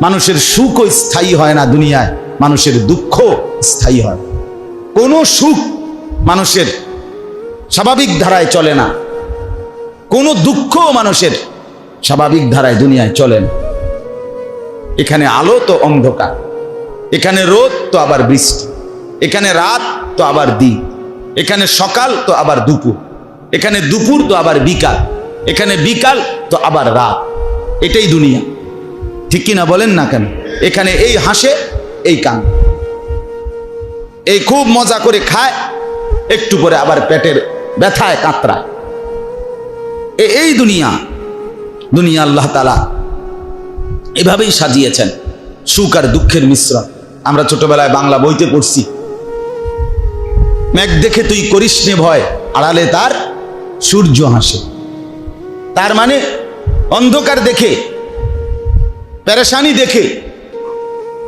মানুষের সুখও স্থায়ী হয় না দুনিয়ায়, মানুষের দুঃখ স্থায়ী হয়। কোনো সুখ মানুষের স্বাভাবিক ধারায় চলে না, কোনো দুঃখ মানুষের স্বাভাবিক ধারায় দুনিয়ায় চলে না। এখানে আলো তো অন্ধকার, এখানে রোদ তো আবার বৃষ্টি, এখানে রাত তো আবার দিন, এখানে সকাল তো আবার দুপুর, এখানে দুপুর তো আবার বিকাল, এখানে বিকাল তো আবার রাত। এটাই দুনিয়া, ঠিক কিনা বলেন না কেন? এখানে এই হাসে, এই কান, এই খুব মজা করে খায়, একটু পরে আবার পেটের ব্যথায় কাতরায়। এই দুনিয়া। দুনিয়া আল্লাহ তাআলা এভাবেই সাজিয়েছেন, সুখ আর দুঃখের মিশ্রণ। আমরা ছোটবেলায় বাংলা বইতে পড়ছি, মেঘ দেখে তুই করিস নে ভয়, আড়ালে তার সূর্য হাসে। তার মানে অন্ধকার দেখে, পেরেশানি দেখে,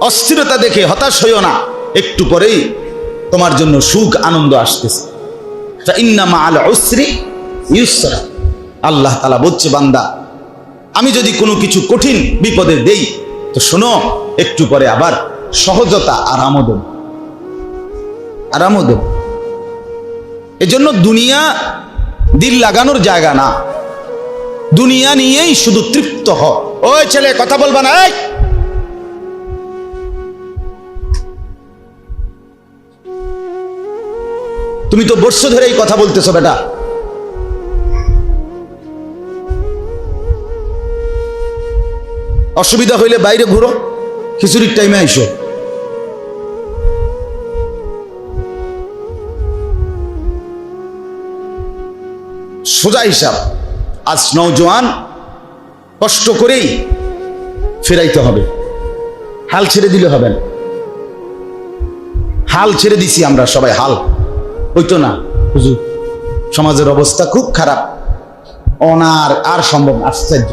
অস্থিরতা দেখে হতাশ হইও না, একটু পরেই তোমার জন্য সুখ আনন্দ আসতেছে। ইন্না মাআল উসরি ইউসরা। আল্লাহ তাআলা বলছে, বান্দা আমি যদি কোনো কিছু কঠিন বিপদে দেই তো শোনো, একটু পরে আবার সহজতা আরামও দেব, আরামও দেব। এজন্য দুনিয়া দিল লাগানোর জায়গা না, দুনিয়া নিয়েই শুধু তৃপ্ত হ। ওই ছেলে কথা বলবা না, তুমি তো বর্ষ ধরে এই কথা বলতেছো বেটা। অসুবিধা হইলে বাইরে ঘুরো, খিচুড়ির টাইমে আইসো। সোজা হিসাব, আজ নওজোয়ান কষ্ট করেই ফেরাইতে হবে, হাল ছেড়ে দিলে হবে না। হাল ছেড়ে দিছি আমরা সবাই, হাল হইতো না। হুজুর সমাজের অবস্থা খুব খারাপ, অনার আর সম্ভব। আশ্চর্য,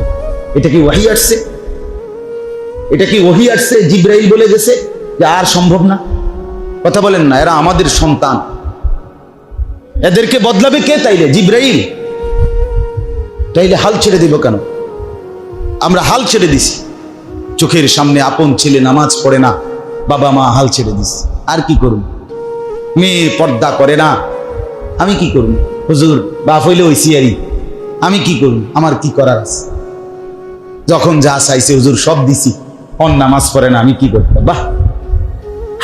এটা কি ওহী আসছে? এটা কি ওহী আসছে? জিবরাইল বলে গেছে যে আর সম্ভব না? কথা বলেন না, এরা আমাদের সন্তান, এদেরকে বদলাবে কে? তাইলে জিবরাইল। তাইলে হাল ছেড়ে দিব কেন? আমরা হাল ছেড়ে দিছি। চোখের সামনে আপন ছেলে নামাজ পড়ে না, বাবা মা হাল ছেড়ে দিছি। আর কি করুন? মেয়ে পর্দা করে না, আমি কি করুন? হুজুর বাপ হইলে ওই সিয়ারি, আমি কি করুন? আমার কি করার আছে? যখন যা চাইছে হুজুর সব দিছি, অন নামাজ পড়ে না, আমি কি করতে? বাহ,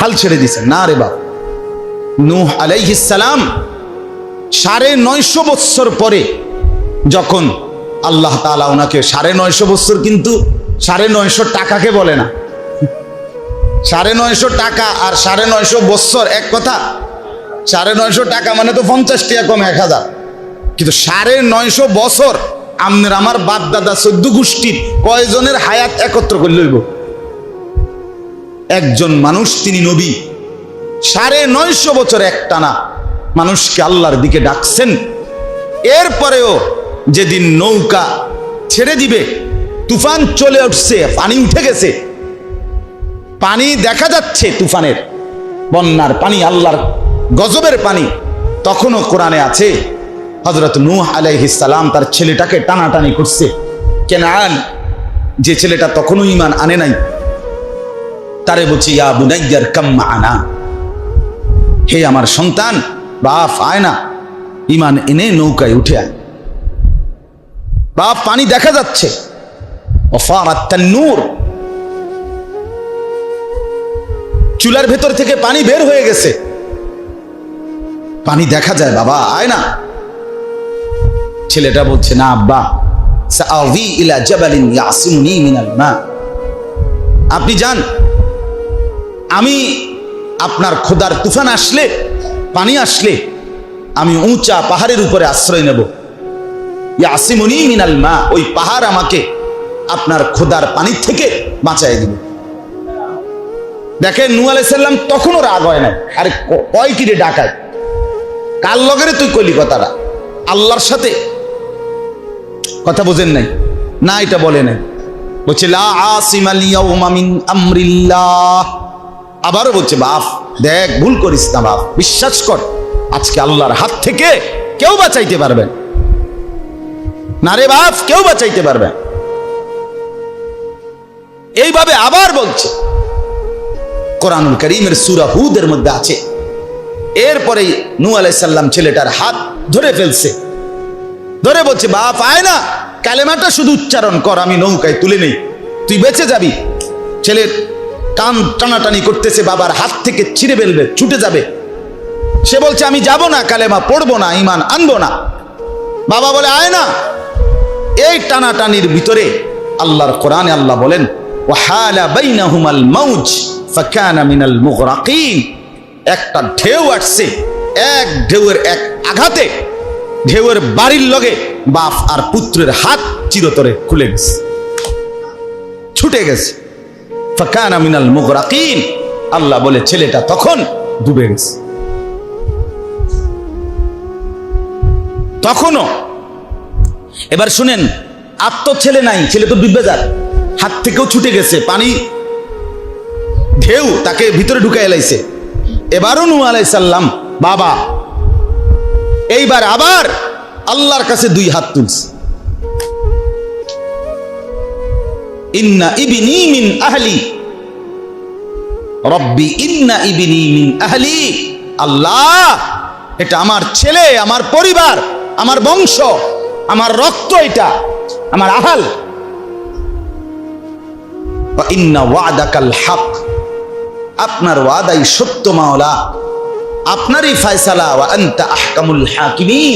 হাল ছেড়ে দিছেন না রে বাপ। নূহ আলাইহিস সালাম 950 বছর পরে যখন আল্লাহ তাআলা ওনাকে 950 বছর, কিন্তু 950 টাকাকে বলে না। 950 টাকা আর 950 বছর এক কথা। 950 টাকা মানে তো 50 টাকা কম 1000, কিন্তু 950 বছর আমনের আমার বাপ দাদা 14 গোষ্ঠীর কয়জনের হায়াত একত্র করে লইব? একজন মানুষ, তিনি নবী, 950 বছর একটানা মানুষকে আল্লাহর দিকে ডাকছেন। এরপরেও যেদিন নৌকা ছেড়ে দিবে, তুফান চলে উঠছে, পানি উঠে গেছে, পানি দেখা যাচ্ছে, তুফানের বন্যার পানি, আল্লাহর গজবের পানি, তখনও কোরআনে আছে হযরত নূহ আলাইহিস সালাম তার ছেলেটাকে টানাটানি করছে। কেনান, যে ছেলেটা তখনও ঈমান আনে নাই, তারে বলছে ইয়া বুনাইয়ার কাম মা'ানা, হে আমার সন্তান, বাপ আয় না, ঈমান এনে নৌকায় উঠে আয়। বাপ, পানি দেখা যাচ্ছে, ওয়াফারাত তান্নূর, চুলার ভেতর থেকে পানি বের হয়ে গেছে, পানি দেখা যায়, বাবা আয় না। ছেলেটা বলছে না আব্বা, সাআবি ইলা জাবালিন ইয়াসিমুনি মিনাল মা, আপনি যান, আমি আপনার খোদার তুফান আসলে, পানি আসলে আমি উঁচা পাহাড়ের উপরে আশ্রয় নেব। ইয়াসিমুনি মিনাল মা, ওই পাহাড় আমাকে আপনার খোদার পানি থেকে বাঁচায় দিবে। দেখেন নূহ আলাইহিস সালাম তখনও রাগ হয় নাই। আরে কয় কিরে ডাকায়, কার লগেরে তুই কইলি কথাটা? আল্লাহর সাথে কথা বোঝেন নাই না? এটা বলে নাই, বলছে লা আসিমাল ইয়াউমা মিন আমরিল্লাহ। আবারও বলছে বাপ দেখ, ভুল করিস না বাপ, বিশ্বাস কর, আজকে আল্লাহর হাত থেকে কেউ বাঁচাইতে পারবে না রে বাপ, কেউ বাঁচাইতে পারবে। এইভাবে আবার বলছে, কোরআনুল কারীমের সূরা হুদের মধ্যে আছে। এরপরে নূহ আলাইহিস সালাম ছেলেটার হাত ধরে ফেলছে, ধরে বলছে, বাপ আয় না, কালেমাটা শুধু উচ্চারণ কর, আমি নৌকায় তুলে নেই, তুই বেঁচে যাবি। ছেলের কান টানাটানি করতেছে, বাবার হাত থেকে ছিঁড়ে ফেলবে, ছুটে যাবে। সে বলছে, আমি যাব না, কালেমা পড়বো না, ঈমান আনবো না। বাবা বলে, আয় না। এই টানাটানির ভিতরে আল্লাহর কোরআনে আল্লাহ বলেন, ওয়াহালা বাইনাহুমাল মাউজ ফাকানা মিনাল মুগরাকিন। একটা ঢেউ আসছে, এক ঢেউয়ের এক আঘাতে ঢেউয়ের বাড়ির লগে বাপ আর পুত্রের হাত চিরতরে খুলে গেছে, ছুটে গেছে। ফাকানা মিনাল মুগরাকিন, আল্লাহ বলে ছেলেটা তখন ডুবে গেছে। তখনও এবার শুনেন, আর তো ছেলে নাই, ছেলে তো ডুবে যাক, হাত থেকেও ছুটে গেছে, পানি ঢেউ তাকে ভিতরে ঢুকাই লাইছে। এবারও নূহ আলাইহিস সালাম বাবা এইবার আবার আল্লাহর কাছে দুই হাত তুলছে, ইন্না ইবনি মিন আহলি রব্বি ইন্না ইবনি মিন আহলি। আল্লাহ, এটা আমার ছেলে, আমার পরিবার, আমার বংশ, আমার রক্ত, এটা আমার আহাল। ওয়া ইন্না ওয়াদাকাল হক, আপনার ওয়াদাই সত্য মাওলা, আপনারই ফয়সালা। ওয়া আনতা আহকামুল হাকিমিন,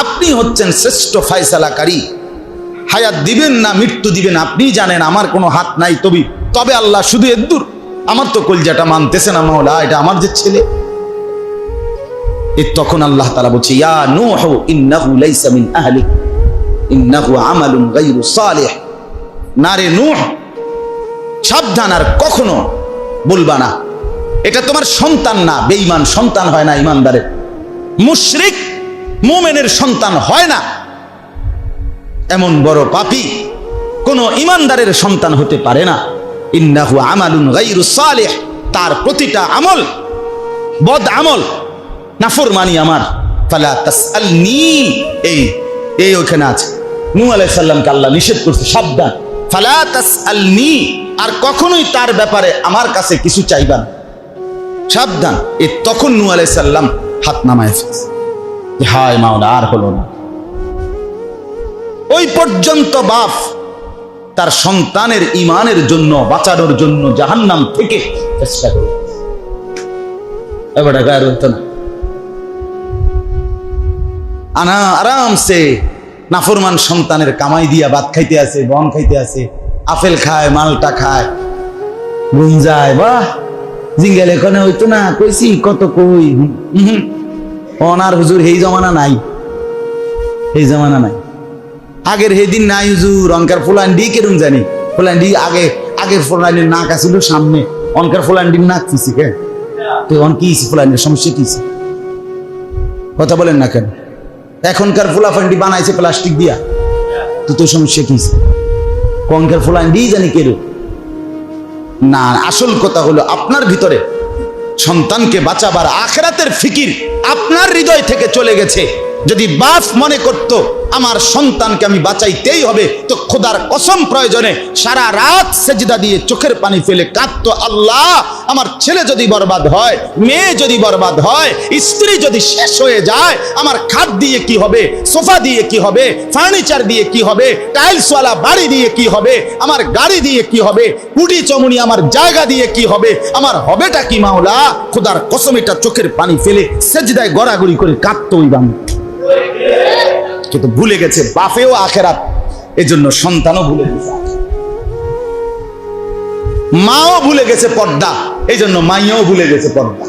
আপনি হচ্ছেন শ্রেষ্ঠ ফয়সালাকারী। হায়াত দিবেন না মৃত্যু দিবেন আপনি জানেন, আমার কোনো হাত নাই। তবে আল্লাহ শুধু এদ্দুর, আমার তো কলজাটা মানতেছে না মাওলা, এটা আমার যে ছেলে। তখন আল্লাহ তাআলা বলছে, ইয়া নূহ ইন্নাহু লাইসা মিন আহলিক ইন্নাহু আমালুন গায়রু সালিহ। না রে নূহ, সাবধান, আর কখনো বলবা না এটা তোমার সন্তান না। বেঈমান সন্তান হয় না ঈমানদারের, মুশরিক মুমিনের সন্তান হয় না। এমন বড় পাপী কোন ঈমানদারের সন্তান হতে পারে না। ইন্নাহু আমালুন গায়রু সালিহ, তার প্রতিটা আমল বদ আমল, নাফরমানি আমার। ফালা তাসআলনি, এই ওখানে আছে, নূহ আলাইহিস সালামকে আল্লাহ নিষেধ করছে, সাবধান, ফালা তাসআলনি, আর কখনোই তার ব্যাপারে আমার কাছে কিছু চাইবা না, সাবধান। তখন নূহ আলাইহিস সালাম হাত নামায় ফেলছে, হায় মাওলা, আর হলো না। ওই পর্যন্ত বাপ তার সন্তানের ঈমানের জন্য বাঁচানোর জন্য জাহান্নাম থেকে চেষ্টা করে, এবারে গায়ের হতো না। আরামসে নাফরমান সন্তানের কামাই দিয়া ভাত খাইতে আছে, বন খাইতে আছে, আপেল খায়, মালটা খায়, ঘুম যায়। বাহ, জিঙ্গেলে কোনে হইতো না, কইছি কত কই। অনার হুজুর এই জমানা নাই, এই জমানা নাই, আগের সেই দিন নাই হুজুর। অনকার ফুলান্ডি কেরম জানি, ফুলান্ডি আগের ফুলান্ডির নাক আসিল সামনে, অনকার ফুলান্ডির নাক কিছি কে, তো অন কি ফুলান্ডির সমস্যা কিছে, কথা বলেন না কেন? এখনকার ফুলাফান্ডি বানাইছে প্লাস্টিক দিয়া, তো সমস্যা কিছে? কনকার ফুলান্ডি জানি কেরম না। আসল কথা হলো আপনার ভিতরে সন্তানকে বাঁচাবার আখিরাতের ফিকির আপনার হৃদয় থেকে চলে গেছে। যদি বাপ মনে করত আমার সন্তানকে আমি বাঁচাইতেই হবে, তো খোদার কসম প্রয়োজনে সারা রাত সেজদা দিয়ে চোখের পানি ফেলে কাঁদতো, আল্লাহ আমার ছেলে যদি বরবাদ হয়, মেয়ে যদি বরবাদ হয়, স্ত্রী যদি শেষ হয়ে যায়, আমার খাট দিয়ে কি হবে, সোফা দিয়ে কি হবে, ফার্নিচার দিয়ে কি হবে, টাইলসওয়ালা বাড়ি দিয়ে কি হবে, আমার গাড়ি দিয়ে কি হবে, কুটি চমুনি আমার জায়গা দিয়ে কি হবে, আমার হবেটা কি মাওলা? খোদার কসম এটা চোখের পানি ফেলে সেজদায় গড়াগড়ি করে কাঁদতো ওই বান্দা। কিন্তু ভুলে গেছে বাপেও আখেরাত, এজন্য সন্তানও ভুলে গেছে, মাও ভুলে গেছে পর্দা, এই জন্য মাইয়াও ভুলে গেছে পর্দা।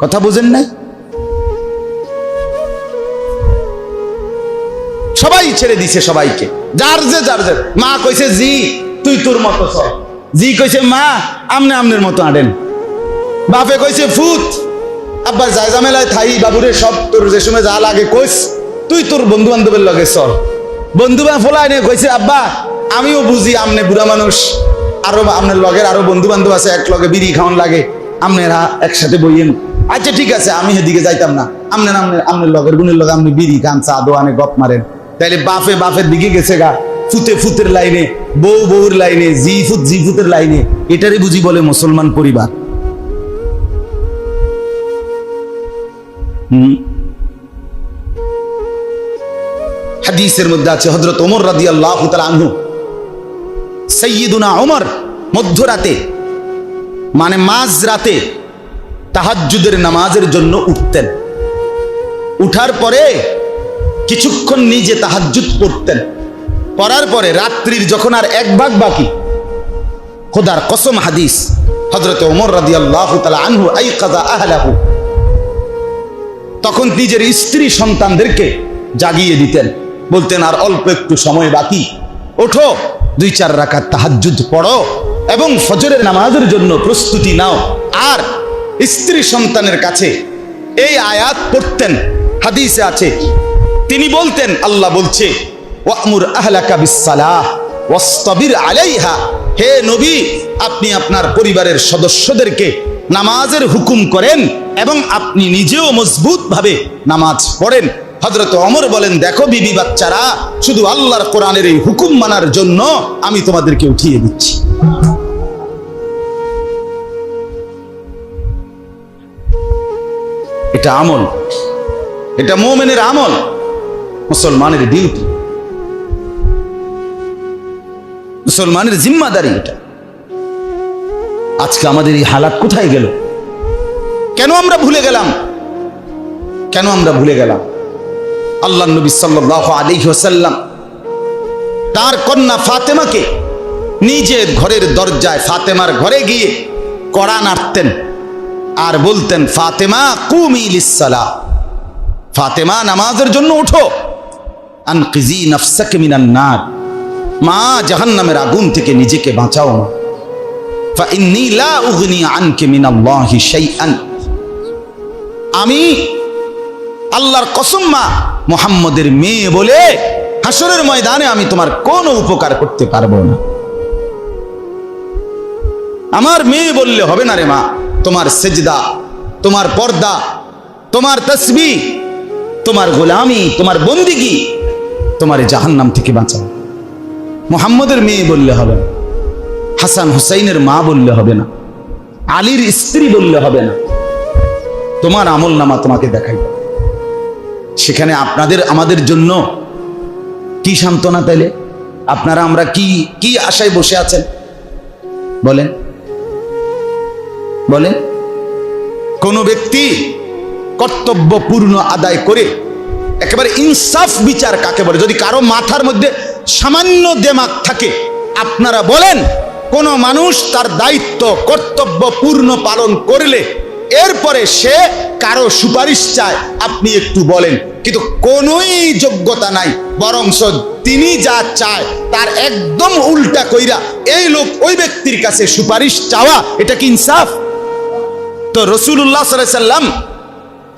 কথা বুঝেন নাই? সবাই ছেড়ে দিছে সবাইকে, যার যে মা কইছে জি তুই তোর মতো চল, জি কইছে মা আমনে আমনের মতো আডেন, বাপে কইছে ফুত আব্বা যাই ঝামেলায় থাই বাবুরে, সব তোর যে সময় যা লাগে কইস, তুই তোর বন্ধু বান্ধবের লগে চল। বন্ধু বান্ধব ফোলাই নিয়ে কইছে আব্বা আমিও বুঝি আমনে বুড়া মানুষ, আরো আপনার লগের আরো বন্ধু বান্ধব আছে, এক লগে বিড়ি খাওয়ান লাগে, আপনারা একসাথে বইয়েন। আচ্ছা ঠিক আছে, আমি সেদিকে যাইতাম না, আপনার লগের গুণের লগে আপনি বিড়ি খান, চা দোয়ানে গপ মারেন। তাইলে বাপের দিকে গেছে গা, ফুতে ফুতের লাইনে, বউ বউর লাইনে, জি ফুতের লাইনে, এটারই বুঝি বলে মুসলমান পরিবার? হাদিসের মধ্যে আছে হযরত ওমর রাদিয়াল্লাহু তাআলা আনহু, সাইয়্যিদুনা ওমর মধ্যরাতে মানে মাঝরাতে তাহাজ্জুদের নামাজের জন্য উঠতেন। উঠার পরে কিছুক্ষণ নিজে তাহাজ্জুদ পড়তেন। পড়ার পরে রাত্রির যখন আর এক ভাগ বাকি, খোদার কসম হাদিস, হযরত ওমর রাদিয়াল্লাহু তাআলা আনহু আইকাযা আহলাহু, তখন নিজের স্ত্রী সন্তানদেরকে জাগিয়ে দিতেন, বলতেন আর অল্প একটু সময় বাকি, ওঠো 2-4 রাকাত তাহাজ্জুদ পড়ো এবং ফজরের নামাজের জন্য প্রস্তুতি নাও। আর স্ত্রী সন্তানের কাছে এই আয়াত পড়তেন। হাদিসে আছে তিনি বলতেন, আল্লাহ বলছে ওয়ামুর আহলাকা বিসসালাহ ওয়াসতাবির আলাইহা, হে নবী আপনি আপনার পরিবারের সদস্যদেরকে নামাজের হুকুম করেন এবং আপনি নিজেও মজবুতভাবে নামাজ পড়েন। হযরত ওমর বলেন, দেখো বিবি বাচ্চারা, শুধু আল্লাহর কোরআনের এই হুকুম মানার জন্য আমি তোমাদেরকে উঠিয়ে দিচ্ছি। এটা আমল, এটা মুমিনের আমল, মুসলমানের ডিউটি, মুসলমানের জিম্মাদারি এটা। আজকে আমাদের এই হালাত কোথায় গেল? কেন আমরা ভুলে গেলাম? কেন আমরা ভুলে গেলাম? আল্লাহর নবী সাল্লাল্লাহু আলাইহি ওয়াসাল্লাম তার কন্যা ফাতেমাকে নিজের ঘরের দরজায়, ফাতেমার ঘরে গিয়ে কড়া নাড়তেন আর বলতেন, ফাতেমা কুমি লিসসালাহ, ফাতেমা নামাজের জন্য ওঠো, আনকিজি নাফসাকা মিনান নার, মা জাহান্নামের আগুন থেকে নিজেকে বাঁচাও, ফা ইন্নী লা উগনি আনকি মিনাল্লাহি শাইআন, আমি আল্লাহর কসম মা মুহাম্মদের মেয়ে বলে হাসরের ময়দানে আমি তোমার কোনো উপকার করতে পারবো না। আমার মেয়ে বললে হবে না রে মা, তোমার সেজদা, তোমার পর্দা, তোমার তাসবিহ, তোমার গোলামি, তোমার বন্দিগি তোমার জাহান্নাম থেকে বাঁচাও। মুহাম্মদের মেয়ে বললে হবে না, হাসান হুসাইনের মা বললে হবে না, আলীর স্ত্রী বললে হবে না, তোমার আমল নামা তোমাকে দেখাই। সেখানে আপনাদের আমাদের জন্য কি সান্ত্বনা? তাইলে আপনারা আমরা কি কি আশায় বসে আছেন বলেন? বলেন কোন ব্যক্তি কর্তব্য পূর্ণ আদায় করে একেবারে ইনসাফ বিচার কাকে বলে? যদি কারো মাথার মধ্যে সামান্য দেমাগ থাকে, আপনারা বলেন কোন মানুষ তার দায়িত্ব কর্তব্য পূর্ণ পালন করলে এরপরে সে কারো সুপারিশ চায়, আপনি একটু বলেন। কিন্তু কোনোই যোগ্যতা নাই, বরং তিনি যা চায় তার একদম উল্টা কইরা এই লোক ওই ব্যক্তির কাছে সুপারিশ চাওয়া, এটা কি ইনসাফ? তো রাসূলুল্লাহ সাল্লাল্লাহু আলাইহি ওয়াসাল্লাম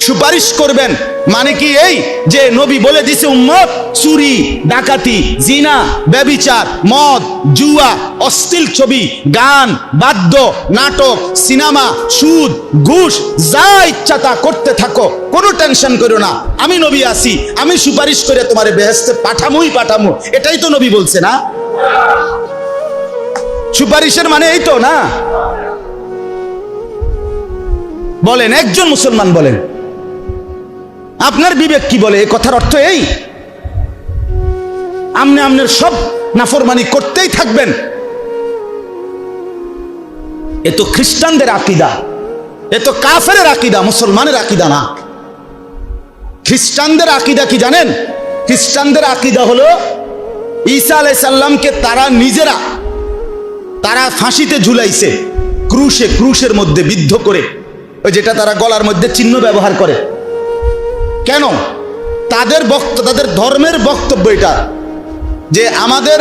সুপারিশ করবেন মানে কি এই যে নবী বলে দিছে উম্মত চুরি, ডাকাতি, জিনা, ব্যভিচার, মদ, জুয়া, অশ্লীল ছবি, গান, বাদ্য, নাটক, সিনেমা, সুদ, ঘুষ, যা ইচ্ছা তা করতে থাকো, কোনো টেনশন করো না, আমি নবী আছি, আমি সুপারিশ করে তোমারে বেহেশতে পাঠামোই পাঠামো। এটাই তো নবী বলছে না? সুপারিশের মানে এই তো না? বলেন একজন মুসলমান বলেন, আপনার বিবেক কি বলে? এই কথার অর্থ এই আপনি আপনার সব নাফরমানি করতেই থাকবেন? এ তো খ্রিস্টানদের আকীদা, এ তো কাফেরের আকীদা, মুসলমানের আকীদা না। খ্রিস্টানদের আকীদা কি জানেন? খ্রিস্টানদের আকীদা হলো ঈসা আলাইহিস সালামকে তারা নিজেরা ফাঁসিতে ঝুলাইছে, ক্রুশের মধ্যে বিদ্ধ করে, ওই যেটা তারা গলার মধ্যে চিহ্ন ব্যবহার করে। কেন? তাদের ধর্মের বক্তব্য এটা যে আমাদের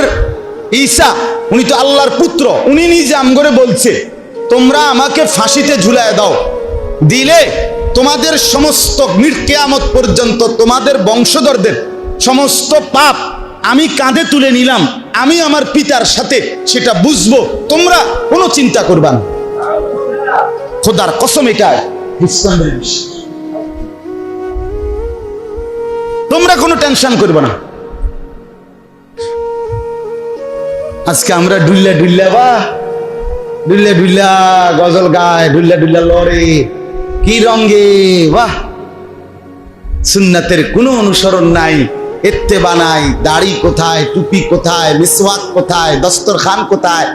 ঈসা উনি তো আল্লাহর পুত্র, উনি নিজে আমগরে বলছে তোমরা আমাকে ফাঁসিতে ঝুলায় দাও, দিলে তোমাদের সমস্ত কিয়ামত পর্যন্ত তোমাদের বংশধরদের সমস্ত পাপ আমি কাঁধে তুলে নিলাম, আমি আমার পিতার সাথে সেটা বুঝবো, তোমরা কোনো চিন্তা করবা না। খোদার কসম, এটা খ্রিস্টানদের বিশ্বাস, তোমরা কোনো টেনশন করবে না। আজকে আমরা ডুল্লা ডুল্লা ডুল্লা ডুল্লা গজল গায়, ডুল্লা ডুল্লা লড়ে, কি রঙে বাহ। সুন্নাতের কোনো অনুসরণ নাই, ইত্তেবা নাই। দাড়ি কোথায়, টুপি কোথায়, মিসওয়াক কোথায়, দস্তরখান কোথায়,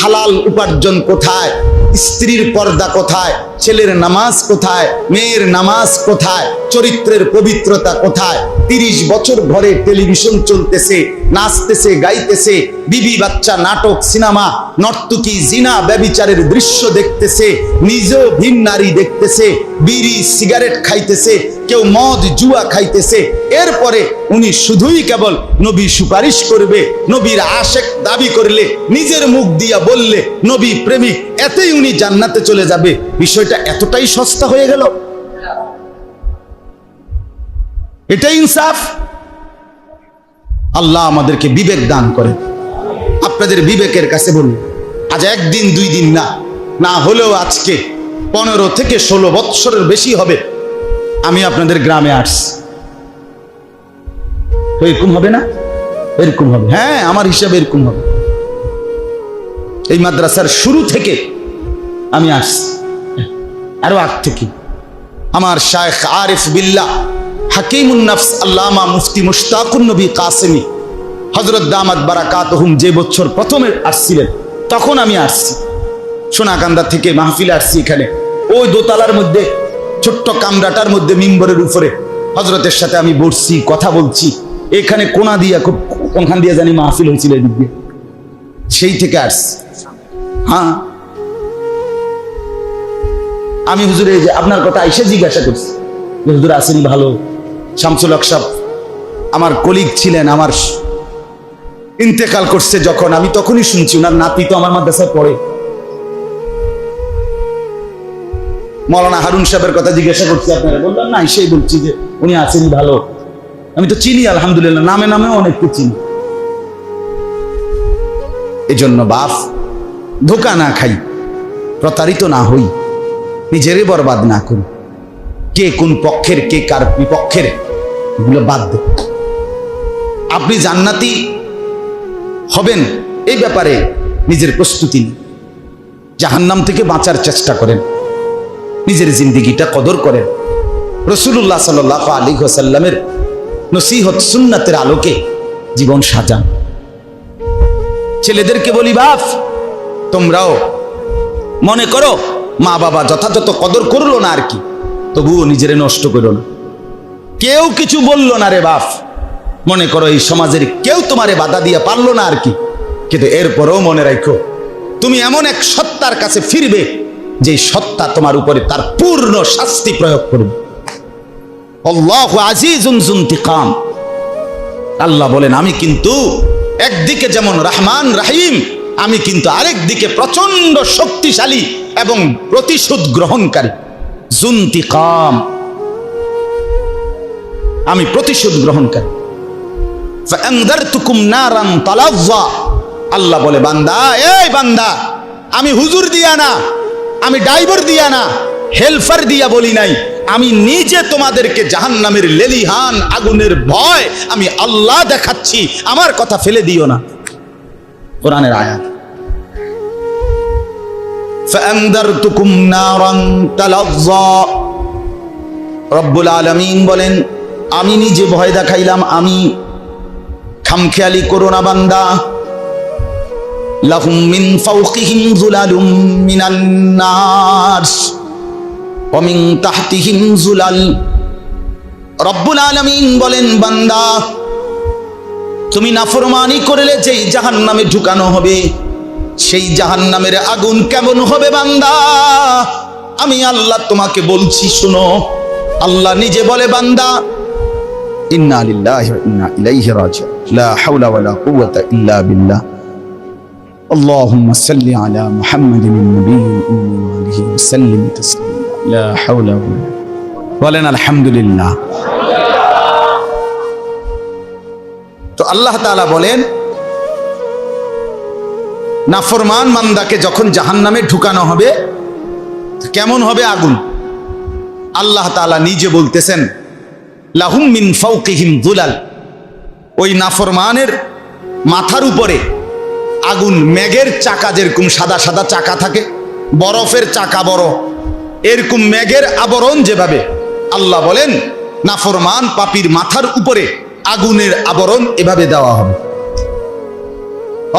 হালাল উপার্জন কোথায়, স্ত্রীর পর্দা কোথায়, ছেলের নামাজ কোথায়, মেয়ের নামাজ কোথায়, চরিত্রের পবিত্রতা কোথায়। 30 বছর ঘরে টেলিভিশন চলতেছে, নাচতেছে, গাইতেছে, বিবি বাচ্চা, নাটক, সিনেমা, নর্তকী, জিনা, ব্যভিচারের দৃশ্য দেখতেছে, নিজেও ভিন নারী দেখতেছে, বিড়ি সিগারেট খাইতেছে, কেউ মদ জুয়া খাইতেছে। এরপরে উনি শুধুই কেবল নবী সুপারিশ করবে, নবীর আশেক দাবি করলে, নিজের মুখ দিয়া বললে নবী প্রেমিক, এতেই উনি জান্নাতে চলে যাবে। বিষয়টা এতটাই সস্তা হয়ে গেল, এটাই ইনসাফ। আল্লাহ আমাদেরকে বিবেক দান করে। আপনাদের বিবেকের কাছে বলুন, আজ একদিন 2 দিন না, না হলেও আজকে 15 থেকে 16 বৎসরের বেশি হবে আমি আপনাদের গ্রামে আসছি। এরকম হবে না? এরকম হবে, হ্যাঁ, আমার হিসাবে এরকম হবে। এই মাদ্রাসার শুরু থেকে আমি আসছি, আরো আগ থেকে। আমার শায়েখ আরিফ বিল্লাহ হাকিমুন নফস আল্লামা মুফতি মুশতাকুন নবী কাসেমি হযরত দামাত বারাকাতুহুম যে বছর প্রথমে আসছিলেন, তখন আমি আসছি সোনাকান্দা থেকে মাহফিলে আসছি। এখানে ওই দোতলার মধ্যে ছোট্ট কামরাটার মধ্যে মিম্বরের উপরে হযরতের সাথে আমি বসছি, কথা বলছি। এখানে কোনা দিয়া, খুব কোনখান দিয়ে জানি মাহফিল হয়েছিল এদিক দিয়ে, সেই থেকে আসছি। হ্যাঁ, আমি হুজুরে যে আপনার কথা আইসা জিজ্ঞাসা করছি, হুজুর আসেনি ভালো। শামসুল হক সাহেব আমার কলিগ ছিলেন, আমার ইন্তেকাল করছে যখন, আমি তখনই শুনছি ওনার নাতি তো আমার মাদ্রাসায় পড়ে। মৌলানা হারুন সাহেবের কথা জিজ্ঞাসা করছি, আপনারা বললাম না, সেই বলছি যে উনি আসেনি ভালো। আমি তো চিনি আলহামদুলিল্লাহ, নামে নামেও অনেককে চিনি। এজন্য বাপ, ধোকা না খাই, প্রতারিত না হই, নিজেরই বরবাদ না করি। কে কোন পক্ষের, কে কার বিপক্ষের, এগুলো বাদ দে। আপনি জান্নাতি হবেন এই ব্যাপারে নিজের প্রস্তুতি নিন, জাহান্নাম থেকে বাঁচার চেষ্টা করেন, নিজের জিন্দেগিটা কদর করেন। রাসূলুল্লাহ সাল্লাল্লাহু আলাইহি ওয়াসাল্লামের নসিহত সুন্নাতের আলোকে জীবন সাজান। ছেলেদেরকে বলি, বাপ তোমরাও মনে করো মা বাবা যথাযথ কদর করলো না আর কি, তবুও নিজেরে নষ্ট করো না। কেউ কিছু বললো না রে বাপ, মনে করো এই সমাজের কেউ তোমারে বাধা দিয়ে পারলো না আর কি, কিন্তু এরপরেও মনে রাখো তুমি এমন এক সত্তার কাছে ফিরবে যে সত্তা তোমার উপরে তার পূর্ণ শাস্তি প্রয়োগ করবে। আল্লাহু আজিজুন যুনতিকাম। আল্লাহ বলেন, আমি কিন্তু একদিকে যেমন রহমান রহিম, আমি কিন্তু আরেক দিকে প্রচন্ড শক্তিশালী এবং প্রতিশোধ গ্রহণকারী। যুনতিকাম, আমি প্রতিশোধ গ্রহণকারী। ফাআনযারতুকুম নারান তালাজ্জা। আল্লাহ বলে, বান্দা, এই বান্দা, আমি হুজুর দিয়া না, আমি ড্রাইভার দিয়া না, হেল্পার দিয়া বলি নাই, আমি নিজে তোমাদেরকে জাহান্নামের লেলিহান আগুনের ভয় আমি আল্লাহ দেখাচ্ছি, আমার কথা ফেলে দিও না। কোরআনের আয়াত। ফাআনযারতুকুম নারান তালাজ্জা। রব্বুল আলামিন বলেন, আমি নিজে ভয় দেখাইলাম, আমি। খামখেয়ালি করো না বান্দা। লাহুম মিন ফাওকিহিম যুলালুম মিনান নার ওয়া মিন তাহতিহিম যুলাল। রব্বুল আলামিন বলেন, বান্দা তুমি নাফরমানি করলে যেই জাহান্নামে ঢুকানো হবে, সেই জাহান্নামের আগুন কেমন হবে বান্দা, আমি আল্লাহ তোমাকে বলছি শুনো। আল্লাহ নিজে বলে, বান্দা, ইন্না লিল্লাহি ওয়া ইন্না ইলাইহি রাজিউন, লা হাওলা ওয়া লা কুওয়াতা ইল্লা বিল্লাহ। আল্লাহুম্মা সাল্লি আলা মুহাম্মাদিন নবিয়্যিল উম্মি ওয়া আলিহি ওয়া সাল্লিম তাসলিমা। লা হাওলা ওয়া লা, বলেন আলহামদুলিল্লাহ। তো আল্লাহ তাআলা বলেন, নাফরমান বান্দাকে যখন জাহান্নামে ঢুকানো হবে কেমন হবে আগুন, আল্লাহ তাআলা নিজে বলতেছেন, লাহুম মিন ফাওকিহিম যুলাল। ওই নাফরমানের মাথার উপরে আগুন, মেঘের চাকা যেরকম সাদা সাদা চাকা থাকে, বরফের চাকা বড়, এরকম মেঘের আবরণ যেভাবে, আল্লাহ বলেন নাফরমান পাপীর মাথার উপরে আগুনের আবরণ এভাবে দেওয়া হবে।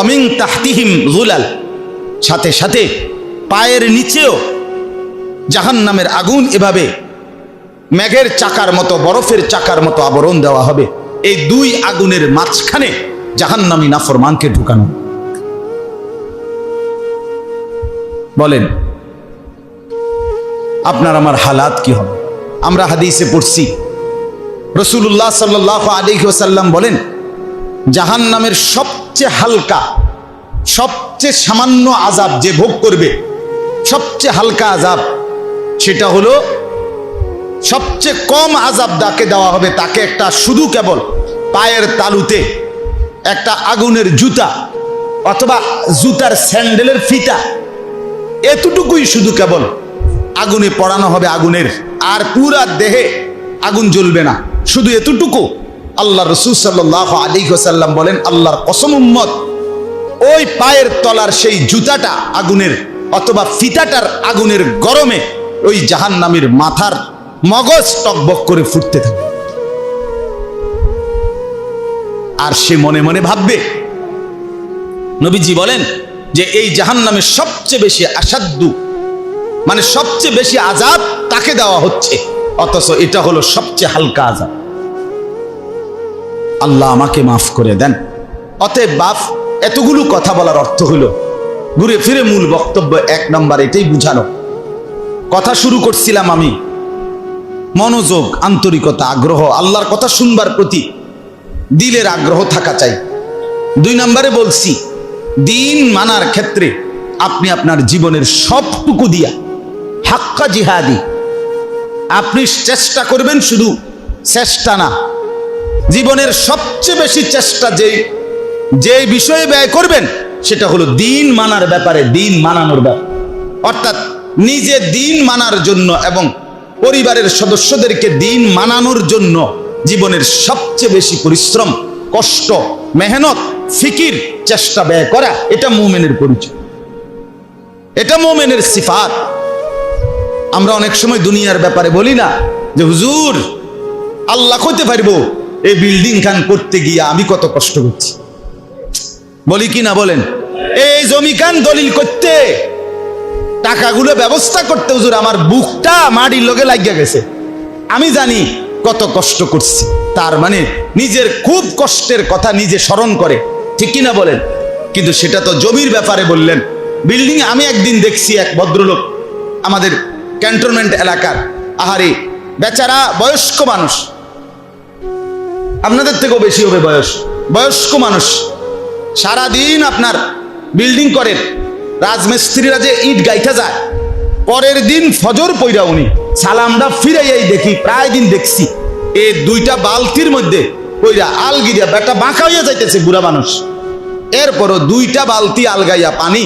অমিন তাহতিহিম যুলাল, সাথে সাথে পায়ের নিচেও জাহান্নামের আগুন এভাবে মেঘের চাকার মতো, বরফের চাকার মতো আবরণ দেওয়া হবে। এই দুই আগুনের মাঝখানে জাহান্নামী নাফরমানকে ঢুকানো। বলেন আপনার আমার হালাত কি হবে? আমরা হাদিসে পড়ছি, রাসূলুল্লাহ সাল্লাল্লাহু আলাইহি ওয়াসাল্লাম বলেন জাহান্নামের সবচেয়ে হালকা, সবচেয়ে সামান্য আযাব যে ভোগ করবে, সবচেয়ে হালকা আযাব, সেটা হলো সবচেয়ে কম আযাব যাকে দেওয়া হবে তাকে একটা শুধু কেবল পায়ের তালুতে একটা আগুনের জুতা অথবা জুতার স্যান্ডেলের ফিতা, এতটুকুই শুধু কেবল আগুনে পড়ানো হবে আগুনের, আর পুরা দেহে আগুন জ্বলবে না, শুধু এতটুকু। আল্লাহ রাসূল সাল্লাল্লাহু আলাইহি ওয়াসাল্লাম বলেন আল্লাহর কসম উম্মত, ওই পায়ের তলার সেই জুতাটা আগুনের অথবা ফিতাটার আগুনের গরমে ওই জাহান্নামীর মাথার মগজ টকবক করে ফুটতে থাকে। আর সে মনে মনে ভাববে, নবীজি বলেন যে এই জাহান্নামের সবচেয়ে বেশি আসাদ্দু, মানে সবচেয়ে বেশি আযাব তাকে দেওয়া হচ্ছে, অথচ এটা হলো সবচেয়ে হালকা আযাব। আল্লাহ আমাকে মাফ করে দেন। অতএব বাপ, এতগুলো কথা বলার অর্থ হলো ঘুরে ফিরে মূল বক্তব্য এক নম্বর এটাই বুঝানো। কথা শুরু করছিলাম আমি, মনোযোগ, আন্তরিকতা, আগ্রহ, আল্লাহর কথা শুনবার প্রতি দিলের আগ্রহ থাকা চাই। দুই নম্বরে বলছি দিন মানার ক্ষেত্রে আপনি আপনার জীবনের সবটুকু দিয়া হাক্কা জিহাদি, আপনি চেষ্টা করবেন, শুধু চেষ্টা না, জীবনের সবচেয়ে বেশি চেষ্টা যে বিষয়ে ব্যয় করবেন সেটা হলো দিন মানার ব্যাপারে, দিন মানানোর ব্যাপারে, অর্থাৎ নিজে দিন মানার জন্য এবং পরিবারের সদস্যদেরকে দিন মানানোর জন্য জীবনের সবচেয়ে বেশি পরিশ্রম, কষ্ট, মেহনত, ফিকির, চেষ্টা ব্যয় করা, এটা মুমিনের পরিচয়, এটা মুমিনের সিফাত। আমরা অনেক সময় দুনিয়ার ব্যাপারে বলি না যে হুজুর আল্লাহ হইতে পারবো, এই বিল্ডিং খান করতে গিয়া আমি কত কষ্ট করছি, বলি কি না বলেন? এই জমি খান দলিল করতে, টাকাগুলো ব্যবস্থা করতে হুজুর আমার বুকটা মাটির লগে লাগিয়া গেছে, আমি জানি কত কষ্ট করছি। তার মানে নিজের খুব কষ্টের কথা নিজে স্মরণ করে, ঠিক কিনা বলেন? কিন্তু সেটা তো জমির ব্যাপারে বললেন। বিল্ডিং আমি একদিন দেখছি এক ভদ্রলোক আমাদের ক্যান্টনমেন্ট এলাকার, আহারে বেচারা বয়স্ক মানুষ, আপনাদের থেকেও বেশি হবে বয়স্ক মানুষ, সারাদিন আপনার বিল্ডিং করেন, রাজমিস্ত্রিরা যে ইট গাইতে যায়, পরের দিন ফজর পইরা উনি সালামটা ফিরাইয়াই দেখি, প্রায় দিন দেখছি এই দুইটা বালতির মধ্যে পইরা আলগিরিয়া বেটা বাঁকা হইয়া যাইতেছে বুড়া মানুষ, এরপরও দুইটা বালতি আলগাইয়া পানি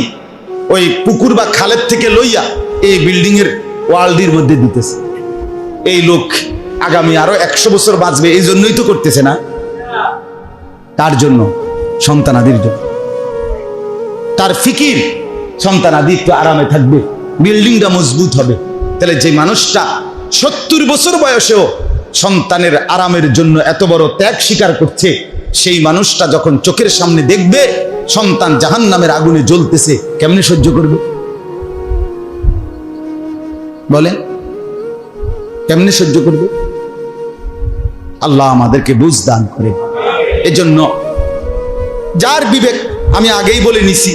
ওই পুকুর বা খালের থেকে লইয়া এই বিল্ডিং এর ওয়ালডির মধ্যে দিতেছে। এই লোক আগামী আরো 100 বছর বাঁচবে, এই জন্যই তো করতেছে না, তার জন্য, সন্তানাদির জন্য, তার ফিকির সন্তানাদি তো আরামে থাকবে, বিল্ডিংটা মজবুত হবে। তাহলে যে মানুষটা 70 বছর বয়সেও সন্তানের আরামের জন্য এত বড় ত্যাগ স্বীকার করছে, সেই মানুষটা যখন চোখের সামনে দেখবে সন্তান জাহান্নামের আগুনে জ্বলতেছে, কেমনে সহ্য করবে? বলে কেমনে সহ্য করবে? আল্লাহ আমাদেরকে বুঝ দান করে। এজন্য যার বিবেক, আমি আগেই বলে নিছি,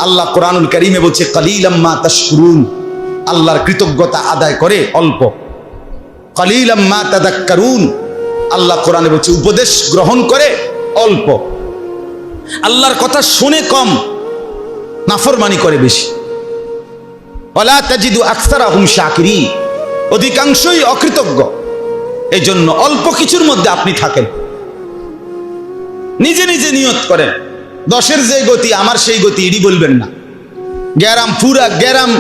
আল্লাহ কোরআনুল কারীমে বলছে কালিলাম মা তাশকুরুন, আল্লাহর কৃতজ্ঞতা আদায় করে অল্প, কালিলাম মা তাযাক্কারুন, আল্লাহ কোরআনে বলছে উপদেশ গ্রহণ করে অল্প, আল্লাহর কথা শুনে কম, নাফরমানি করে বেশি। ওয়ালা তাজিদু আকসারাহুম শাকিরিন, অধিকাংশই অকৃতজ্ঞ। এই জন্য অল্প কিছুর মধ্যে আপনি থাকেন, নিজে নিজে নিয়ত করেন 10-এর যে গতি আমার সেই গতি, এডি বলবেন না গ্যারাম পুরা গ্যারাম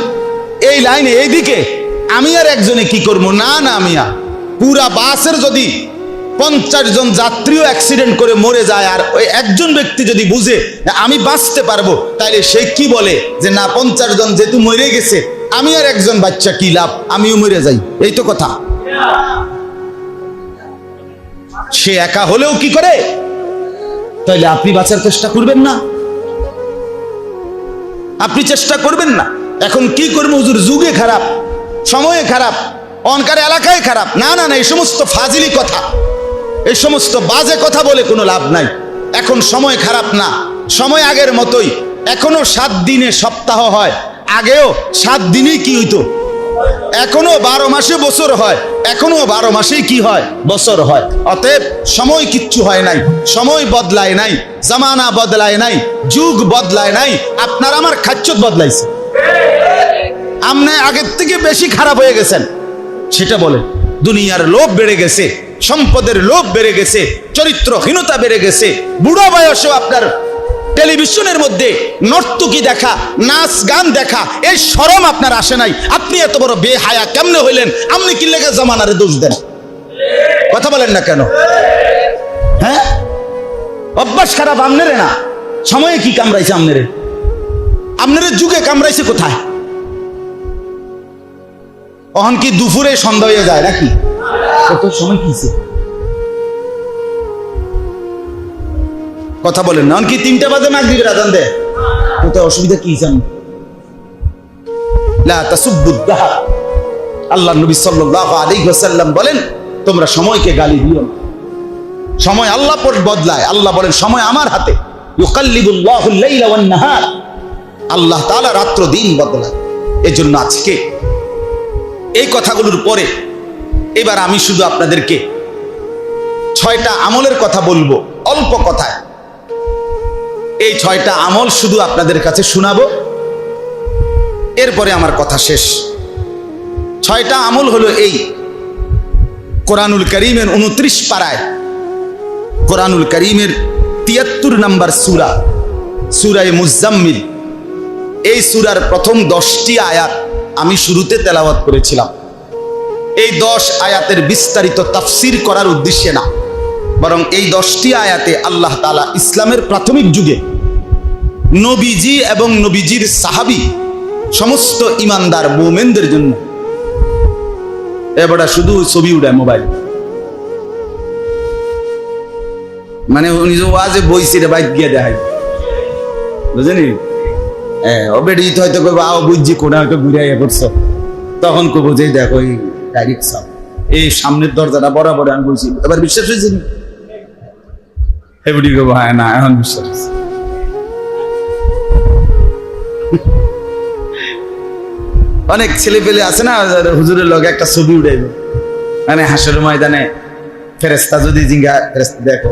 এই লাইনে এইদিকে আমি আর একজনে কি করবো, না না আমি আর পুরা বাসের যদি 50 জন যাত্রীও অ্যাক্সিডেন্ট করে মরে যায়, আর ওই একজন ব্যক্তি যদি বুঝে আমি বাঁচতে পারবো, তাইলে সে কি বলে যে না 50 জন যেহেতু মরে গেছে, আমি আর একজন বাচ্চা কি লাভ, আমিও মরে যাই। এই তো কথা। সে একা হলেও কি করে, তাইলে আপনি বাঁচার চেষ্টা করবেন না? আপনি চেষ্টা করবেন না? এখন কি করবো হুজুর, যুগে খারাপ, সময়ে খারাপ, অনকার এলাকায় খারাপ। না না না, এই সমস্ত ফাজিলি কথা, এই সমস্ত বাজে কথা বলে কোনো লাভ নাই। এখন সময় খারাপ না, সময় আগের মতোই। এখনো 7 দিনে সপ্তাহ হয়, আগেও 7 দিনই কি হইতো, এখনো 12 মাসে বছর হয়, এখনো 12 মাসেই কি হয়, বছর হয়। অতএব সময় কিচ্ছু হয় নাই, সময় বদলায় নাই, জামানা বদলায় নাই, যুগ বদলায় নাই, আপনার আমার খাচ্চত বদলাইছে। আপনি আগের থেকে বেশি খারাপ হয়ে গেছেন, সেটা বলেন। দুনিয়ার লোভ বেড়ে গেছে, সম্পদের লোভ বেড়ে গেছে, চরিত্রহীনতা বেড়ে গেছে। বুড়ো বয়সেও আপনার টেলিভিশনের মধ্যে নর্তকী দেখা, নাচ গান দেখা, এই শরম আপনার আসে নাই। আপনি এত বড় বেহায়া কেমনে হইলেন? আপনি কি লেগে জামানারে দোষ দেন? কথা বলেন না কেন? হ্যাঁ, অভ্যাস খারাপ আমনেরে না, সময়ে কি কামড়াইছে আমনেরে? আমনেরে যুগে কামড়াইছে কোথায়? অহন কি দুপুরে সন্ধ্যা হয়ে যায় নাকি? কত সময় কিছে? কথা বলেন না। কি 3টা বাজে মাগরিবের আযান দেয়? কোথায় অসুবিধা কি জান? লা তাসুব্বুদ দাহর। আল্লাহর নবী সাল্লাল্লাহু আলাইহি ওয়াসাল্লাম বলেন, তোমরা সময়কে গালি দিও না। সময় আল্লাহ পর বদলায়। আল্লাহ বলেন সময় আমার হাতে। ইউকাল্লিবুল্লাহুল লাইলা ওয়ান নাহার। আল্লাহ তাআলা রাত্র দিন বদলায়। এজন্য আজকে এই কথাগুলোর পরে এবার আমি শুধু আপনাদেরকে 6টা আমলের কথা বলবো, অল্প কথায়। এই 6টা আমল শুধু আপনাদের কাছে শোনাবো, এরপরে আমার কথা শেষ। 6টা আমল হলো এই। কোরআনুল কারীমের 29 পারায়, কোরআনুল কারীমের 73 নম্বর সূরা, সূরা মুজাম্মিল। এই সূরার প্রথম 10টি আয়াত আমি শুরুতে তেলাওয়াত করেছিলাম। এই 10 আয়াতের বিস্তারিত তাফসীর করার উদ্দেশ্যে না, বরং এই 10টি আয়াতে আল্লাহ তাআলা ইসলামের প্রাথমিক যুগে নবীজি এবং নবীজির সাহাবী সমস্ত ইমানদার মুমিনদের জন্য, এবারে শুধু ছবি উড়ায় মোবাইল, মানে উনি যে ওয়াজে বইছে রে বাইক গিয়ে দেখাই, বুঝেনি? অবেডি হয়তো কইবো আও বুঝছি কোনা হয়তো ঘুরাইয়া করছো, তখন কইবো যে দেখো এই ডাইরেক্ট সব এই সামনের দরজাটা বরাবর আমি বলছি, এবার বিশ্বাস হয়েছে নি? এবারে কইবো হ্যাঁ না এখন বিশ্বাস হয়েছে। অনেক ছেলে পেলে আছে না, হুজুরের লগে একটা ছবি উঠাইবে, মানে হাসরের ময়দানে ফেরেশতা যদি জিঙ্গা, ফেরেশতা দেখো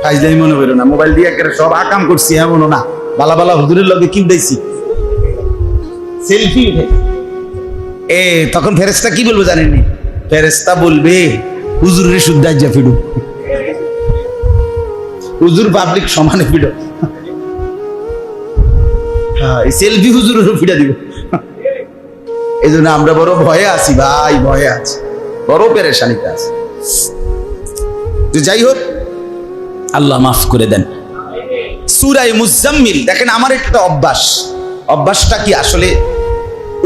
ফাইজলাই মনে করো না, মোবাইল দিয়ে একেবারে সব আকাম করছি এমনও না, বালা বালা হুজুরের লগে কি দিয়েছি সেলফি উঠে। তখন ফেরেশতা কি বলবো জানেননি? ফেরেশতা বলবে হুজুরের শুদ্ধায় যা ফিডো, হুজুর পাবলিক সমানে ফিডো, সেলফি হুজুরের ফিডা দিব। এই জন্য আমরা বড় ভয়ে আছি ভাই, ভয়ে আছি, বড় পেরেশানিতে আছি। যাই হোক, আল্লাহ মাফ করে দেন। সূরা মুজাম্মিল দেখেন, আমার একটা অভ্যাস, অভ্যাসটা কি আসলে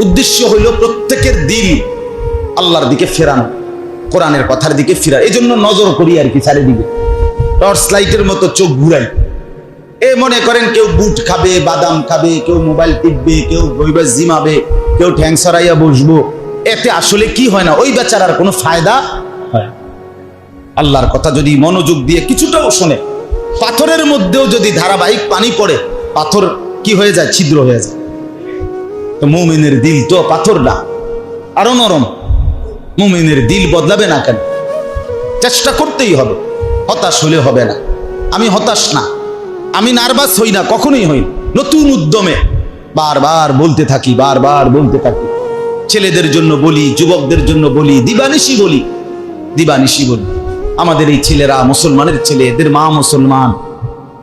উদ্দেশ্য হইল প্রত্যেকের দিল আল্লাহর দিকে ফেরানো, কোরআনের কথার দিকে ফেরা। এই জন্য নজর করি আর কি চারিদিকে, টর্চ লাইটের মতো চোখ ঘুরাই। মনে করেন কেউ বুট খাবে, বাদাম খাবে, কেউ মোবাইল টিপবে, কেউ বইবা জিমাবে, কেউ ঠ্যাং সরাইয়া বসবো। এতে আসলে কি হয় না, ওই বেচারার কোনো ফায়দা হয়। আল্লাহর কথা যদি মনোযোগ দিয়ে কিছুটাও শোনে, পাথরের মধ্যেও যদি ধারাবাহিক পানি পড়ে, পাথর কি হয়ে যায়, ছিদ্র হয়ে যায়। তো মুমিনের দিল তো পাথর না, আরো নরম। মুমিনের দিল বদলাবে না কেন? চেষ্টা করতেই হবে, হতাশ হলে হবে না। আমি হতাশ না, আমি নার্ভাস হই না, কখনোই হই। নতুন উদ্যমে বারবার বলতে থাকি, বারবার বলতে থাকি। ছেলেদের জন্য বলি, যুবকদের জন্য বলি, দিবানিশি বলি, দিবানিশি বলি। আমাদের এই ছেলেরা মুসলমানের ছেলে, এদের মা মুসলমান,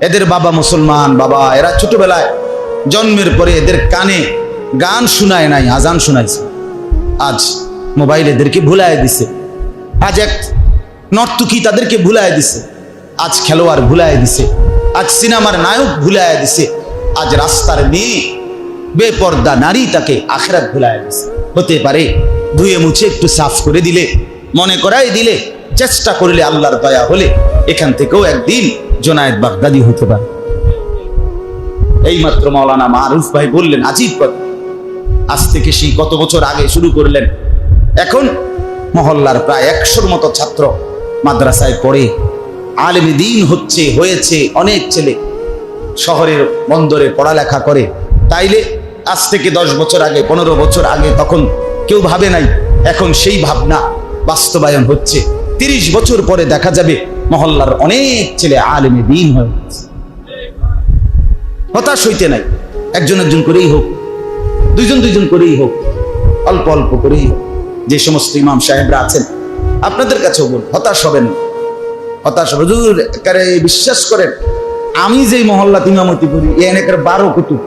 এদের বাবা মুসলমান। বাবা এরা ছোটবেলায় জন্মের পরে এদের কানে গান শোনায় নাই, আজান শোনাইছে। আজ মোবাইল এদেরকে ভুলায় দিছে। আজ এক নর্তকী তাদেরকে ভুলায় দিছে, আজ খেলোয়াড় ভুলায় দিছে, আজ সিনেমার নায়ক ভুলায় দিছে, আজ রাস্তার মেয়ে বেপর্দা নারী তাকে আখিরাত ভুলায় দিছে। হতে পারে ধুয়ে মুছে একটু সাফ করে দিলে, মনে করাই দিলে, চেষ্টা করলে, আল্লাহর দয়া হলে এখান থেকেও একদিন জোনায়েদ বাগদাদি হতে পারে। এইমাত্র মাওলানা মারুফ ভাই বললেন আজীব কথা, আজ থেকে সেই কত বছর আগে শুরু করলেন, এখন মহল্লার প্রায় 100-র মতো ছাত্র মাদ্রাসায় পড়ে, আলেম দ্বীন হয়েছে অনেক ছেলে, শহরের বন্দরে পড়ালেখা করে। তাইলে আজ থেকে 10 বছর আগে, 15 বছর আগে তখন কেউ ভাবে নাই, এখন সেই ভাবনা বাস্তবায়ন হচ্ছে। 30 বছর পরে দেখা যাবে মহল্লার অনেক ছেলে আলেম দ্বীন হয়েছে। হতাশ হইতে নাই, একজন একজন করেই হোক, দুইজন করেই হোক, অল্প অল্প করেই হোক। যে সমস্ত ইমাম সাহেবরা আছেন আপনাদের কাছেও বল, হতাশ হবেন না, হতাশ হুজুর বিশ্বাস করেন, আমি যে মহল্লা ইমামতি করি এখানে 12 কুতুব।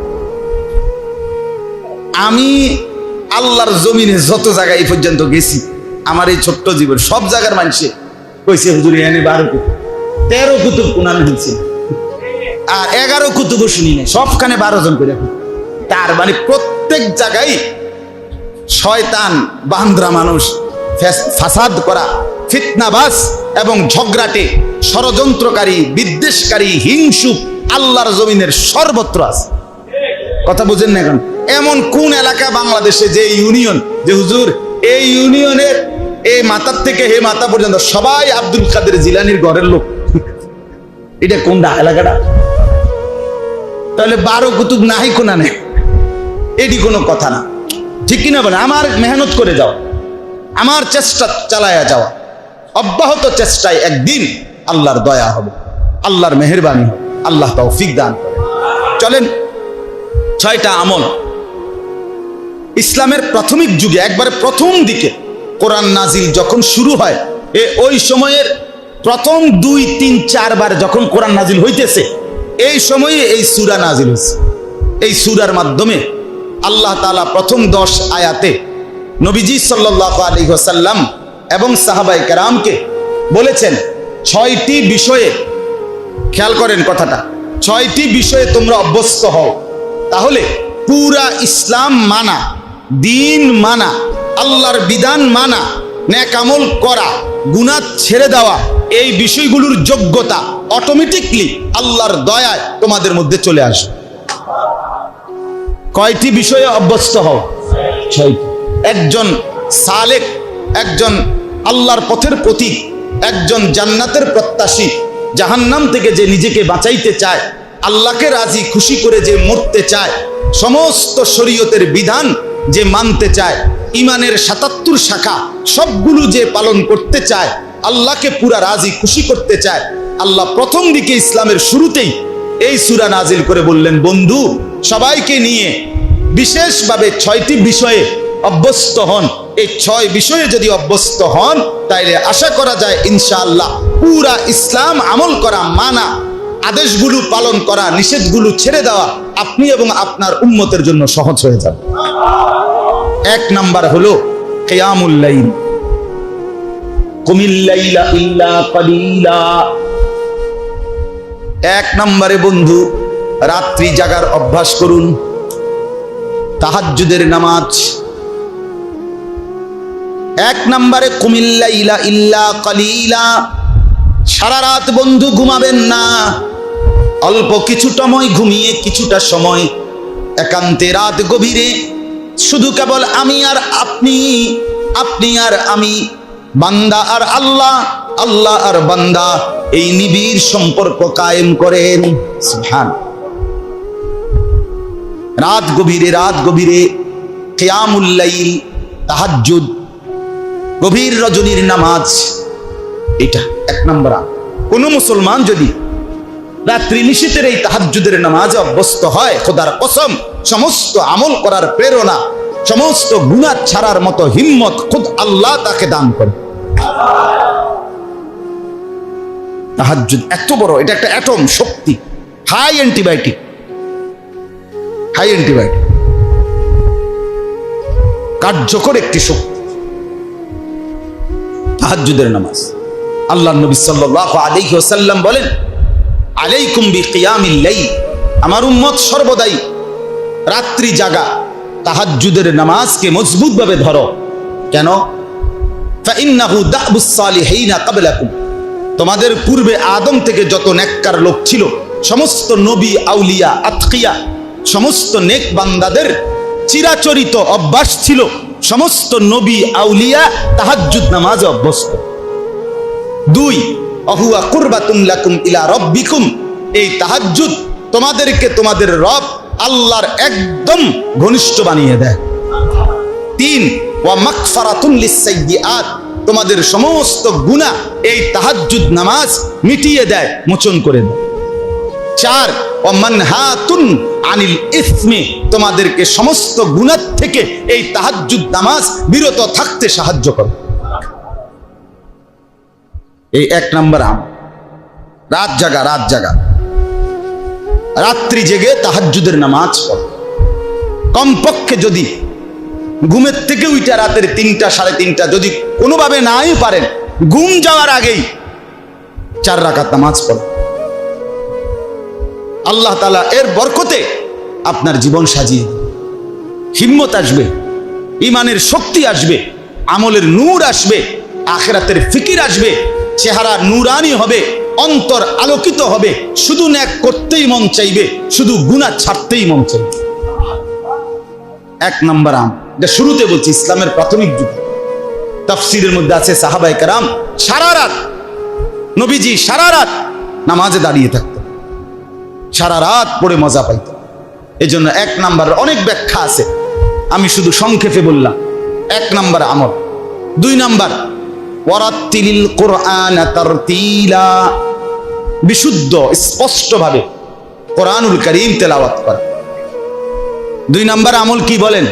আমি আল্লাহর জমিনে যত জায়গায় এই পর্যন্ত গেছি, আমার এই ছোট্ট জীবন সব জায়গার মানুষে কইছে হুজুর এখানে 12 কুতুব, 13 কুতুব কোরআন হয়েছে, আর 11 কুতুবও শুনি না, সবখানে 12 জন করে। তার মানে প্রত্যেক জায়গায় শয়তান বান্দরা মানুষ, ফাসাদ করা, ফিতনাবাজ এবং ঝগড়াটে, ষড়যন্ত্রকারী, বিদ্বেষকারী, হিংসুক আল্লাহর জমিনের সর্বত্র আছে। কথা বুঝেন না? এখন এমন কোন এলাকা বাংলাদেশে যে ইউনিয়ন, যে হুজুর এই ইউনিয়নের এই মাথার থেকে হে মাথা পর্যন্ত সবাই আব্দুল কাদের জিলানির ঘরের লোক, এটা কোনটা এলাকাটা? তাহলে 12 কুতুব নাই কোনা নেই, এটি কোনো কথা না, ঠিক কিনা বলে? আমার মেহনত করে যাও, আমার চেষ্টা চালায়া যাওয়া, অব্যাহত চেষ্টায় একদিন আল্লাহর দয়া হবে, আল্লাহর মেহেরবানি হবে, আল্লাহ তৌফিক দান করে। চলেন, 6টা আমল ইসলামের প্রাথমিক যুগে, একবারে প্রথম দিকে কোরআন নাজিল যখন শুরু হয়, ওই সময়ের প্রথম 2, 3, 4 বার যখন কোরআন নাজিল হইতেছে, এই সময়ে এই সূরা নাজিল হয়েছে। এই সূরার মাধ্যমে আল্লাহ তাআলা প্রথম 10 আয়াতে নবীজি সাল্লাল্লাহু আলাইহি ওয়াসাল্লাম এবং সাহাবায়ে কেরামকে বলেছেন 6টি বিষয়ে, খেয়াল করেন কথাটা, 6টি বিষয়ে তোমরা অভ্যস্ত হও, তাহলে পুরা ইসলাম মানা, দিন মানা, আল্লাহর বিধান মানা, নেক আমল করা, গুনাহ ছেড়ে দেওয়া, এই বিষয়গুলোর যোগ্যতা অটোমেটিকলি আল্লাহর দয়ায় তোমাদের মধ্যে চলে আসবে। কয়টি বিষয়ে অভ্যস্ত হও? 6টি। একজন সালেক, একজন আল্লাহর পথের প্রতীক, একজন জান্নাতের প্রত্যাশী, জাহান্নাম থেকে যে নিজেকে বাঁচাইতে চায়, আল্লাহকে রাজি খুশি করে যে মরতে চায়, সমস্ত শরীয়তের বিধান যে মানতে চায়, ইমানের 77 শাখা সবগুলো যে পালন করতে চায়, আল্লাহকে পুরা রাজি খুশি করতে চায়। আল্লাহ প্রথম দিকে ইসলামের শুরুতেই এই সূরা নাজিল করে বললেন, বন্ধু সবাইকে নিয়ে বিশেষভাবে 6টি বিষয়ে অভ্যস্ত হন। এই 6 বিষয়ে যদি অভ্যস্ত হন, তাইলে আশা করা যায় ইনশাআল্লাহ পুরা ইসলাম আমল করা, মানা, আদেশগুলো পালন করা, নিষেধগুলো ছেড়ে দেওয়া আপনি এবং আপনার উম্মতের জন্য সহজ হয়ে যাবে। 1 নাম্বার হলো কিয়ামুল লাইল, কুমিল লাইলা ইল্লা কালিলা। 1 নম্বরে বন্ধু রাত্রি জাগার অভ্যাস করুন, তাহাজ্জুদের নামাজ। 1 নম্বরে কুমিল লাইলা ইল্লা কালিলা, সারা রাত বন্ধু ঘুমাবেন না, অল্প কিছুটা সময় ঘুমিয়ে কিছুটা সময় একান্তে রাত গভীরে শুধু কেবল আমি আর আপনি, আপনি আর আমি, বান্দা আর আল্লাহ, আল্লাহ আর বান্দা, এই নিবিড় সম্পর্ক কায়েম করেন। সুবহান। রাত গভীরে কিয়ামুল লাইল, তাহাজ্জুদ, গভীর রজনীর নামাজ, এটা 1 নম্বর। কোন মুসলমান যদি রাত্রি নিশীথের এই তাহাজ্জুদের নামাজে অভ্যস্ত হয়, খোদার কসম সমস্ত আমল করার প্রেরণা, সমস্ত গুনাহ ছাড়ার মতো হিম্মত খুদ আল্লাহ তাকে দান করে। তাহাজ্জুদ এত বড়, এটা একটা অ্যাটম শক্তি, হাই অ্যান্টিবায়োটিক, কার্যকর একটি শক্তি তাহাজ্জুদের নামাজ। আল্লাহ নবী সাল্লাল্লাহু আলাইহি ওয়াসাল্লাম বলেন, আলাইকুম বিকিয়ামিল লাইল, আমার উম্মত সর্বদাই রাত্রি জাগা তাহাজ্জুদের নামাজকে মজবুতভাবে ধরো। কেন? ফাইন্নাহু দাবুস সালিহিনা ক্বাবলাকুম, তোমাদের পূর্বে আদম থেকে যত নেককার লোক ছিল, সমস্ত নবী আউলিয়া আতকিয়া, সমস্ত নেক বান্দাদের চিরাচরিত অভ্যাস ছিল, সমস্ত নবী আউলিয়া তাহাজ্জুদ নামাজে অভ্যস্ত। 2, অহুয়া কুরবাতুন লাকুম ইলা রাব্বিকুম, এই তাহাজ্জুদ তোমাদেরকে তোমাদের রব আল্লাহর একদম ঘনিষ্ঠ বানিয়ে দেয়। 3, ওয়া মাগফিরাতুন লিস-সাইয়্যাত, তোমাদের সমস্ত গুনাহ এই তাহাজ্জুদ নামাজ মিটিয়ে দেয়, মোচন করে দেয়। 4, ওয়া মানহাতুন আনিল ইসমি, তোমাদেরকে সমস্ত গুনাহ থেকে এই তাহাজ্জুদ নামাজ বিরত থাকতে সাহায্য করে। এই 1 নাম্বার আমল, রাত জাগা, রাত জাগা, রাত্রি জেগে তাহাজ্জুদের নামাজ পড়ো। কমপক্ষে যদি ঘুমের থেকে উঠা রাতের 3টা 3:30 যদি কোনোভাবে নাই পারেন, ঘুম যাওয়ার আগেই 4 রাকাত নামাজ পড়ো। আল্লাহ তাআলা এর বরকতে আপনার জীবন সাজিয়ে, হিম্মত আসবে, ইমানের শক্তি আসবে, আমলের নূর আসবে, আখিরাতের ফিকির আসবে, চেহারা নূরানি হবে, অন্তর আলোকিত হবে, শুধু নেক করতেই মন চাইবে, শুধু গুনাহ ছাড়তেই মন চাইবে। 1 নাম্বার আমল, এটা শুরুতে বলছি, ইসলামের প্রাথমিক যুগ। তাফসীরের মধ্যে আছে সাহাবায়ে কেরাম সারা রাত, নবীজি সারা রাত নামাজে দাঁড়িয়ে থাকতেন, সারা রাত পড়ে মজা পাইতেন। এজন্য 1 নাম্বার, অনেক ব্যাখ্যা আছে, আমি শুধু সংক্ষেপে বললাম 1 নাম্বার আমল। 2 নাম্বার, ওয়ারাত্তিলিল কুরআন তারতিলা, বিশুদ্ধ স্পষ্টভাবে কোরআনুল কারীম তেলাওয়াত করা। 2 নাম্বার আমল কি বলেন?